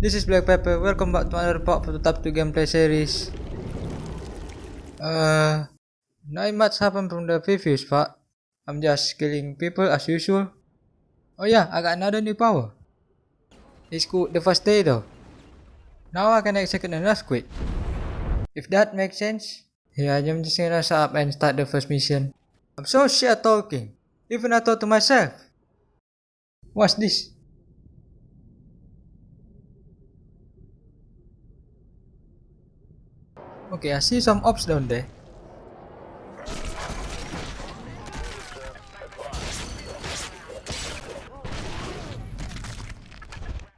This is Black Pepper. Welcome back to another part of the Prototype 2 gameplay series. Not much happened from the previous part. I'm just killing people as usual. Oh yeah, I got another new power. It's called Devastator. Now I can execute an earthquake. If that makes sense. Yeah, I'm just gonna set up and start the first mission. I'm so shit at talking. Even I thought to myself. What's this? Okay, I see some ops down there.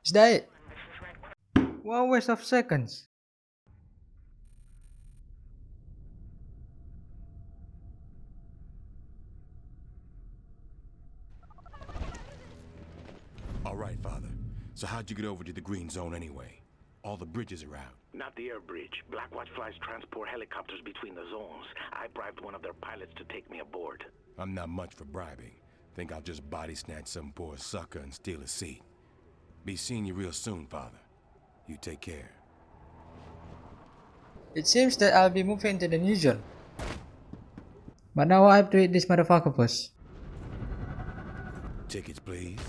Is that it? What a waste of seconds. Alright, Father. So how'd you get over to the green zone anyway? All the bridges are out. Not the air bridge. Blackwatch flies transport helicopters between the zones. I bribed one of their pilots to take me aboard. I'm not much for bribing. Think I'll just body snatch some poor sucker and steal a seat. Be seeing you real soon, Father. You take care. It seems that I'll be moving into the new zone. But now I have to hit this motherfucker first. Tickets, please.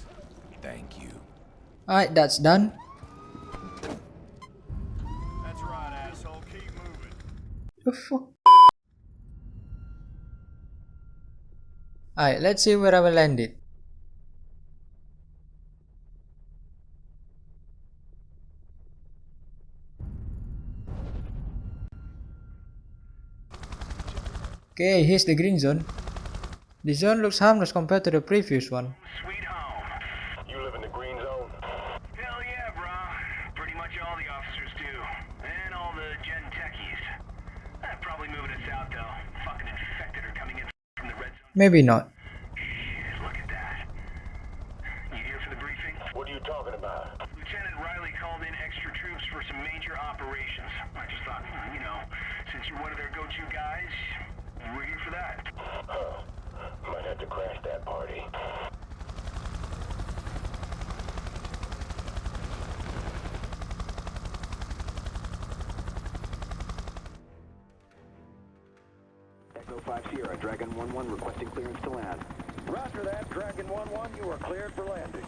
Thank you. Alright, that's done. That's right, asshole. Keep moving. The fuck? Alright, let's see where I will land it. Okay, here's the green zone. The zone looks harmless compared to the previous one. Sweet home. You live in the green zone? Hell yeah, brah. Pretty much all the officers do. And all the gen techies. Probably moving us out, though. Fucking infected are coming in from the red zone. Maybe not. Shit, look at that. You here for the briefing? What are you talking about? Lieutenant Riley called in extra troops for some major operations. I just thought, you know, since you're one of their go-to guys, we're here for that. Huh. Might have to crash that party. Echo 5 Sierra, Dragon 1-1 requesting clearance to land. Roger that, Dragon 1-1, you are cleared for landing.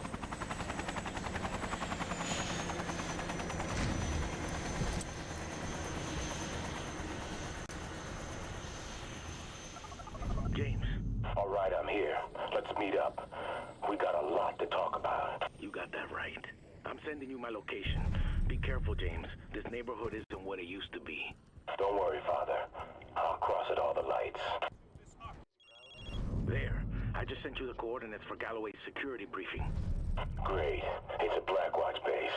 James. All right, I'm here. Let's meet up. We got a lot to talk about. You got that right. I'm sending you my location. Be careful, James. This neighborhood isn't what it used to be. Don't worry, Father. I'll cross it all the lights. There. I just sent you the coordinates for Galloway's security briefing. Great. It's a Blackwatch base.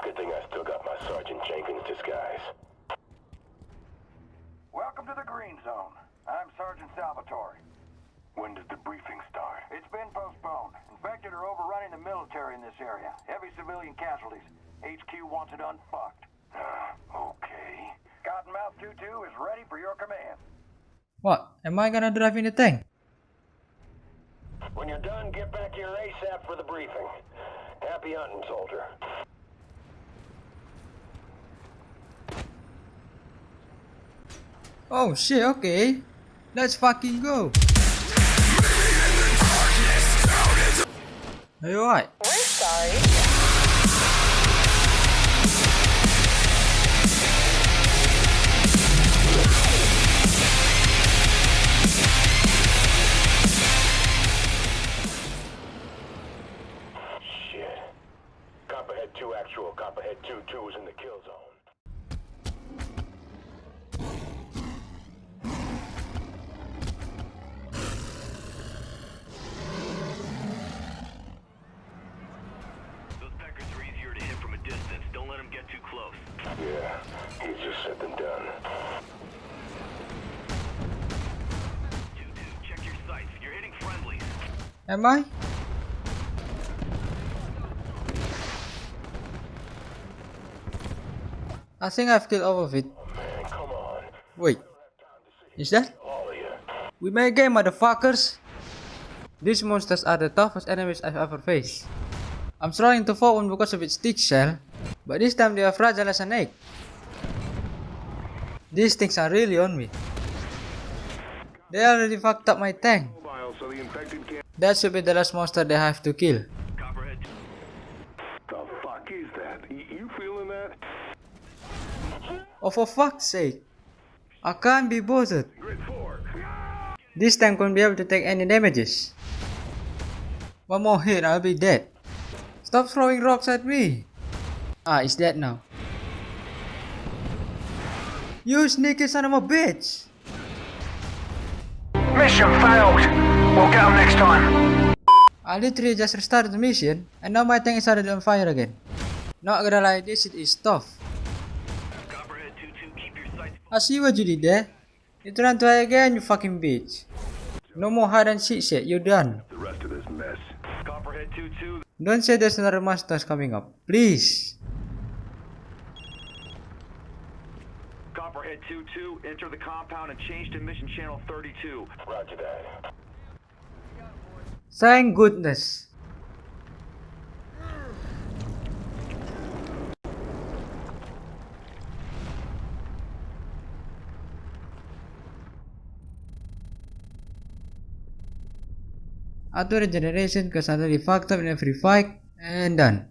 Good thing I still got my Sergeant Jenkins disguise. Welcome to the Green Zone. I'm Sergeant Salvatore. When does the briefing start? It's been postponed. Infected are overrunning the military in this area. Heavy civilian casualties. HQ wants it unfucked. Okay. Cottonmouth 2-2 is ready for your command. What? Am I gonna drive in the tank? When you're done, get back here ASAP for the briefing. Happy hunting, soldier. Oh shit, okay. Let's fucking go. Are you alright? We're sorry. Shit. Copperhead 2 actual. Copperhead 2-2 is in the kill zone. Those peckers are easier to hit from a distance. Don't let them get too close. Yeah, he's just said them done. 2-2, check your sights. You're hitting friendlies. Am I? I think I've killed all of it. Man, come on. Wait, is that? All of you. We made a game, motherfuckers! These monsters are the toughest enemies I've ever faced. I'm trying to fight one because of its stick shell, But this time they are fragile as an egg. These things are really on me. They already fucked up my tank. Mobile, so the infected can't. That should be the last monster they have to kill. Copperhead. The fuck is that? You feeling that? Oh, for fuck's sake. I can't be bothered. Grid 4. This tank won't be able to take any damages. One more hit, I'll be dead. Stop throwing rocks at me. Ah, it's dead now. You sneaky son of a bitch. Mission failed. We'll get them next time. I literally just restarted the mission and now my tank is already on fire again. Not gonna lie, this shit is tough. Copperhead 2-2, keep your sights. I see what you did there. You tried to hide again, you fucking bitch. No more hide and seek shit, you're done. The rest of this mess. Copperhead 2-2. Don't say there's another monster coming up, please. Copperhead 2-2, enter the compound and change to mission channel 32. Roger that. Thank goodness. Auto regeneration cause I already fucked up in every fight and done.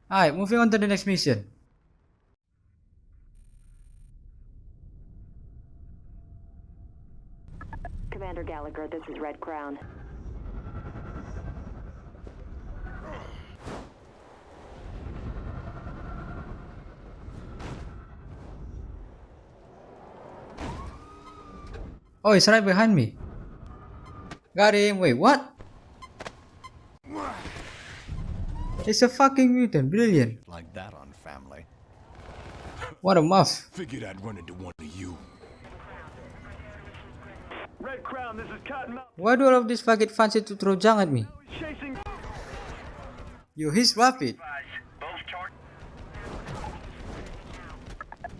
Alright, moving on to the next mission. Commander Gallagher, this is Red Crown. Oh, he's right behind me. Got him. Wait, what? It's a fucking mutant. Brilliant. Like that on family. What a muff. Figured I'd run into one of you. Red Crown, this is Cottonmouth. Why do all of these faggot fancy to throw junk at me? Chasing. Yo, he's rapid. Both charged.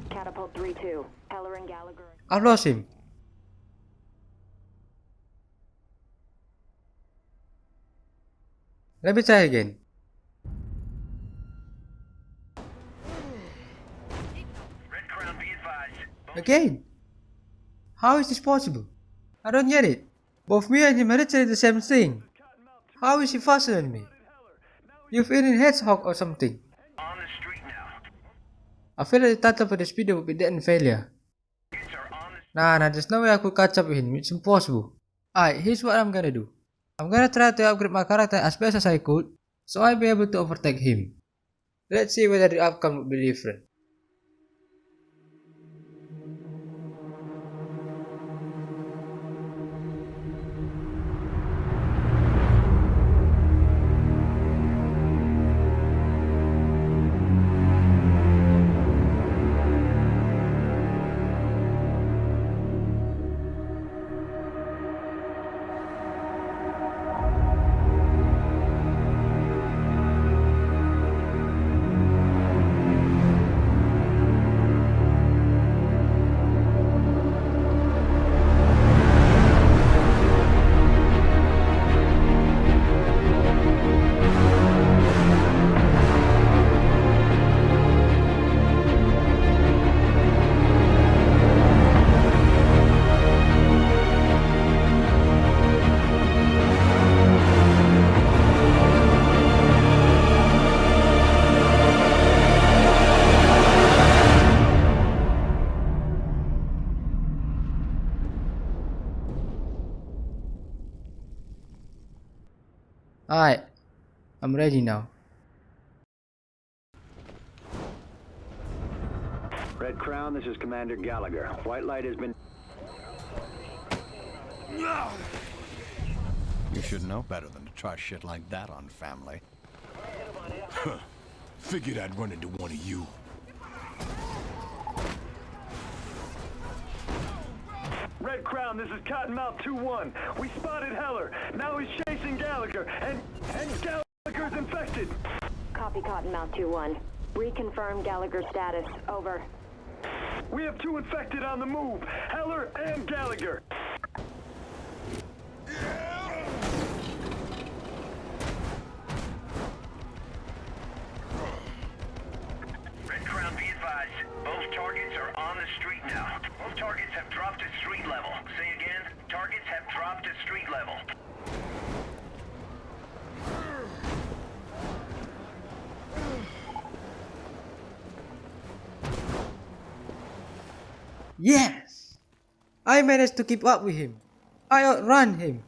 Catapult 3-2. Heller and Gallagher. I lost him. Let me try again. Red Crown, be advised. Again? How is this possible? I don't get it. Both me and him are literally the same thing. How is he faster than me? You've eaten hedgehog or something. On the street now. I feel like the title for this video would be dead in failure. Kids are on the Nah, there's no way I could catch up with him. It's impossible. Alright, here's what I'm gonna do. I'm gonna try to upgrade my character as best as I could, so I'll be able to overtake him. Let's see whether the outcome will be different. Alright, I'm ready now. Red Crown, this is Commander Gallagher. White light has been... You should know better than to try shit like that on family. Figured I'd run into one of you. Red Crown, this is Cottonmouth 2-1. We spotted Heller. Now he's chasing Gallagher, and Gallagher's infected. Copy Cottonmouth 2-1. Reconfirm Gallagher's status. Over. We have two infected on the move, Heller and Gallagher. Targets are on the street now. Both targets have dropped to street level. Say again, targets have dropped to street level. Yes! I managed to keep up with him. I outrun him.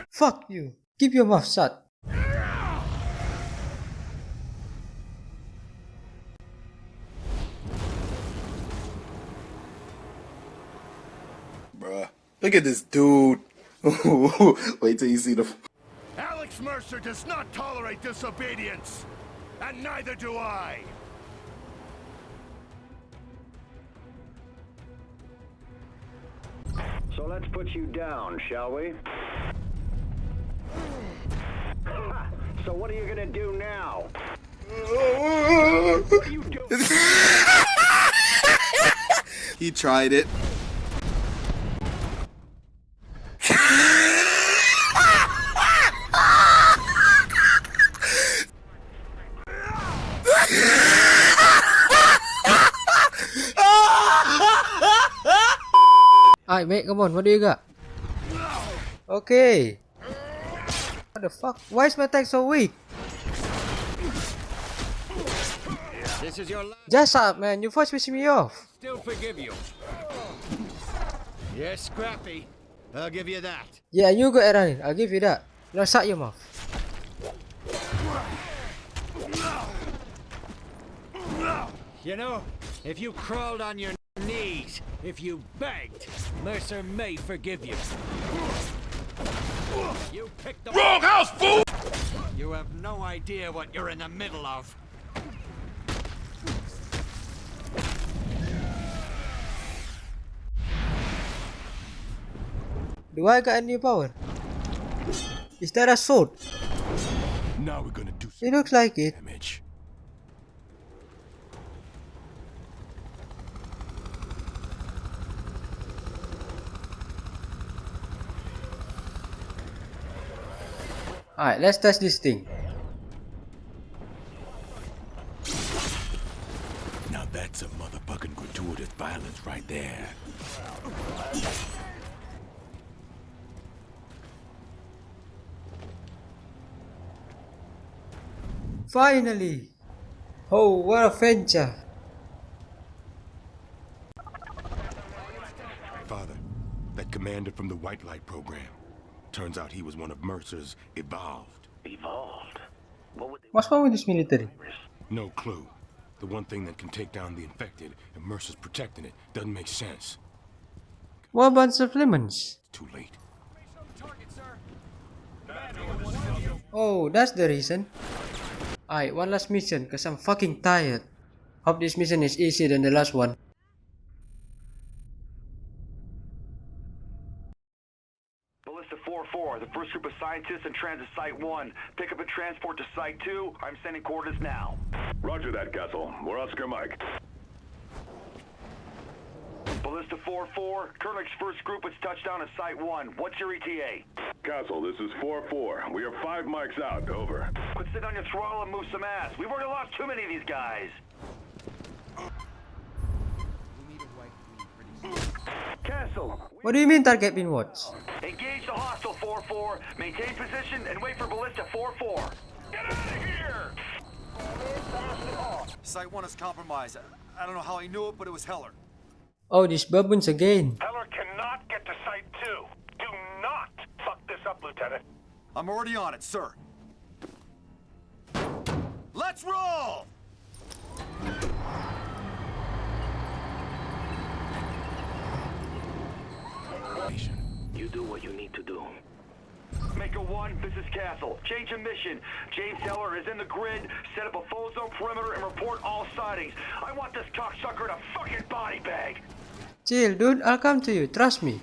Fuck you. Keep your mouth shut. Bruh, look at this dude. Wait till you see the... Alex Mercer does not tolerate disobedience, and neither do I. So let's put you down, shall we? So what are you gonna do now? What are you doing? He tried it. Alright mate, come on, what do you got? Okay. What the fuck? Why is my attack so weak? This is your last. Just up man, you first pissing me off. Still forgive you. You're scrappy. I'll give you that. Yeah, you go around it, I'll give you that. Now shut your mouth. You know, if you crawled on your knees, if you begged, Mercer may forgive you. You picked the wrong house, fool! You have no idea what you're in the middle of. Do I got a new power? Is that a sword? Now we're gonna do It looks like it. damage. Alright, let's test this thing. Now that's a motherfucking gratuitous violence right there. Finally! Oh, what a venture! Father, that commander from the White Light program. Turns out he was one of Mercer's evolved. Evolved? What would they... What's wrong with this military? No clue. The one thing that can take down the infected and Mercer's protecting it doesn't make sense. What bunch of lemons? Too late. Oh, that's the reason. Alright, one last mission cause I'm fucking tired. Hope this mission is easier than the last one. Ballista 4-4, the first group of scientists in transit Site 1. Pick up and transport to Site 2. I'm sending coordinates now. Roger that, Castle. We're Oscar Mike. Ballista 4-4, Koenig's first group has touched down at Site 1. What's your ETA? Castle, this is 4-4. We are 5 mics out. Over. Quit sitting on your throttle and move some ass. We've already lost too many of these guys. Castle, What do you mean target been watched? engage the hostile 4-4, maintain position, and wait for Ballista 4-4. Get out of here! Site 1 is compromised. I don't know how he knew it, but it was Heller. Oh, these baboons again. Heller cannot get to Site 2. Do not fuck this up, Lieutenant. I'm already on it, sir. Let's roll! You do what you need to do. Maker 1, this is Castle. Change of mission. James Heller is in the grid. Set up a full zone perimeter and report all sightings. I want this cocksucker in a fucking body bag. Chill, dude. I'll come to you. Trust me.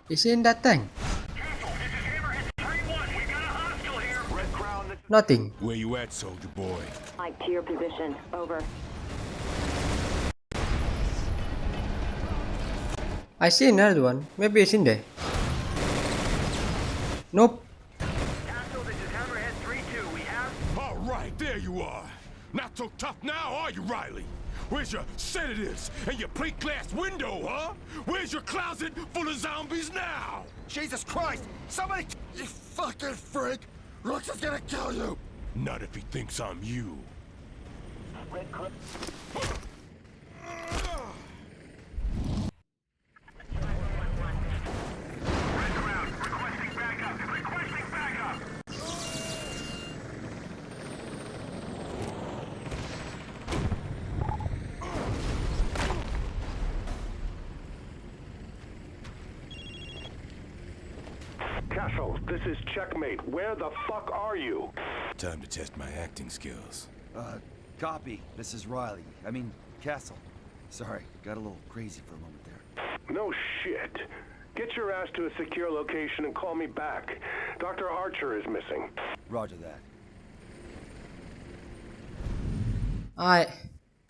Is he in that tank? Red Crown, this Nothing. Where you at, soldier boy? Mike, to your position. Over. I see another one. Maybe it's in there. Nope. Castle, this is Hammerhead there you are. Not so tough now, are you, Riley? Where's your sedatives and your plate glass window, huh? Where's your closet full of zombies now? Jesus Christ! Somebody! You fucking freak! Rooks is gonna kill you! Not if he thinks I'm you. Castle, this is Checkmate. Where the fuck are you? Time to test my acting skills. Copy. This is Riley. I mean, Castle. Sorry, got a little crazy for a moment there. No shit. Get your ass to a secure location and call me back. Dr. Archer is missing. Roger that. Alright,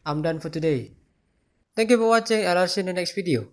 I'm done for today. Thank you for watching and I'll see you in the next video.